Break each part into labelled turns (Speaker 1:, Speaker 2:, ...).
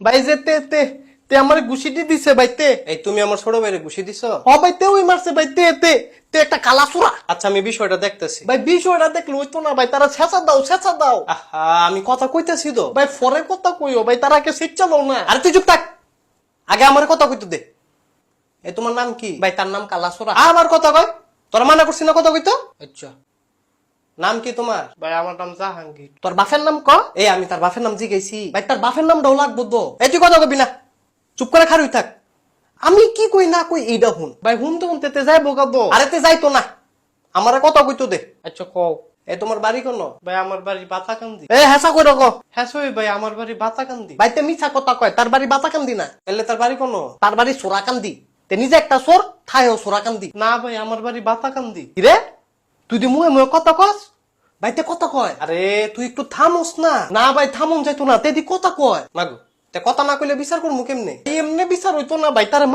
Speaker 1: ভাই যে তে আমার ঘুষি দি দিছে ভাই তে।
Speaker 2: এই তুমি আমার ছোট ভাইরে ঘুষি দিছ?
Speaker 1: ভাই তে ওই মারছে ভাই তে একটা কালা সুরা।
Speaker 2: আচ্ছা আমি বিষয়টা দেখতেছি।
Speaker 1: ভাই বিষয়টা দেখলে হইতো না ভাই, তারা ছেঁচা দাও।
Speaker 2: আহা আমি কথা কইতেছি তো।
Speaker 1: ভাই ফরে কথা কইও ভাই, তারা কে শিক্ষা দাও না।
Speaker 2: আরে তুই চুপ থাক, আগে আমার কথা কইতে দে। এই তোমার নাম কি?
Speaker 1: ভাই তার নাম কালা সুরা।
Speaker 2: আমার কথা কয়, তোরা মানা করছি না কথা কইতো?
Speaker 1: আচ্ছা
Speaker 2: নাম কি তোমার?
Speaker 1: ভাই আমার নাম জাহাঙ্গীর। তোর বাপের নাম ক।
Speaker 2: এই আমি তার বাপের নাম জিগাইছি।
Speaker 1: ভাই তার বাপের নামটাও লাগবো তো।
Speaker 2: এই তুই কথা কবি না, চুপ করে খারুই থাক। আমি কি কই না কই এইটা হুন।
Speaker 1: ভাই শুনতে যাই বোকাবো।
Speaker 2: আরে তে যাইতো না, আমার কথা কইতো দে।
Speaker 1: আচ্ছা কও।
Speaker 2: এই তোমার বাড়ি কোন?
Speaker 1: ভাই আমার বাড়ি বাতাকান্দি।
Speaker 2: হেসা কই রকম।
Speaker 1: হ্যাঁ সই ভাই আমার বাড়ি বাতাকান্দি।
Speaker 2: ভাই তে মিছা কথা কয়, তার বাড়ি বাতাকান্দি না। এলে তার বাড়ি কোন?
Speaker 1: তার বাড়ি সোরাকান্দি।
Speaker 2: তে নিজে একটা চোর, থায়ও সোরাকান্দি।
Speaker 1: না ভাই আমার বাড়ি বাতাকান্দি।
Speaker 2: রে তুই দি মুহে কথা কস, ভাইতে কথা কয়।
Speaker 1: আরে তুই একটু থামোস না।
Speaker 2: না ভাই থামুন যাইতো না, তেদি কথা কয়। মাগো তে কথা না কইলে বিচার করমু কেমনে?
Speaker 1: এমনি বিচার হইতো না ভাই, তারে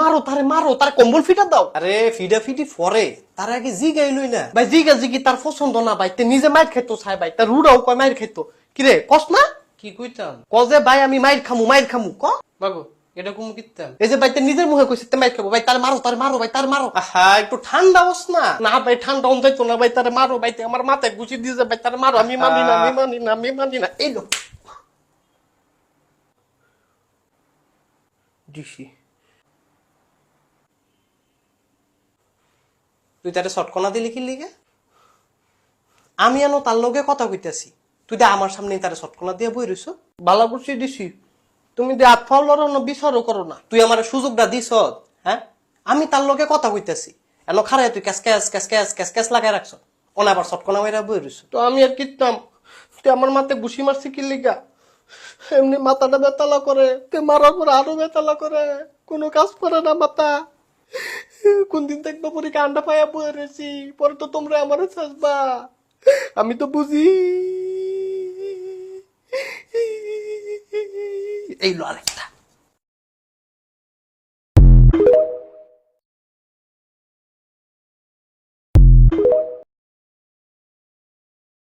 Speaker 1: মারো তার কম্বল ফিটা দাও।
Speaker 2: আরে ফিডি ফরে, তার আগে জি গাইলই না।
Speaker 1: ভাই জিগি তার পছন্দ না ভাই, তে নিজে মাইর খেতো চাই ভাই, তার রুড়াও কয় মাইর খেতো। কিরে কস না?
Speaker 2: কি কইতাম?
Speaker 1: ক যে ভাই আমি মাইর খামু ক।
Speaker 2: মাগো এটা কুমু কিতাম?
Speaker 1: এই যে ভাই তে নিজের মুখে কইছে তে মাইর খাবো ভাই, তার মারো ভাই তার মারো।
Speaker 2: আহা একটু ঠান্ডা হস না।
Speaker 1: না ভাই ঠান্ডা হন যাইতো না ভাই, তারে মারো ভাই, তে আমার মাথায় গুছি দিয়েছে ভাই, তার মারো। আমি মানি না। এই লো
Speaker 2: দিছি। তুই তারে শটকনা দিলি কি লিগে? আমি আনো তার লগে কথা কইতাছি, তুই দে আমার সামনে তারে শটকনা দিয়ে বই রইছ।
Speaker 1: ভালো করছি দিছি, তুমি যে হাত ফাও লড়ো না, বিচারও করো না।
Speaker 2: তুই আমার সুযোগটা দিছ, হ্যাঁ? আমি তার লগে কথা কইতাছি, এন খারাই তুই ক্যাস লাগাই রাখছ, ওনা আবার শটকনা মাইরা বই রইছ।
Speaker 1: তো আমি আর কিতাম, তুই আমার মাথায় ঘুষি মারছি কি লিগা? এমনি মাথাটা বেতালা করে, তুই মারার পরে আরো বেতালা করে, কোনো কাজ করে না মাথা। কোন দিন দেখবো পরীক্ষা আন্ডা পায়া বয়ে রেছি, পরে তো তোমরা আমার চাষবা। আমি তো বুঝি।
Speaker 2: এই লো আরেকটা।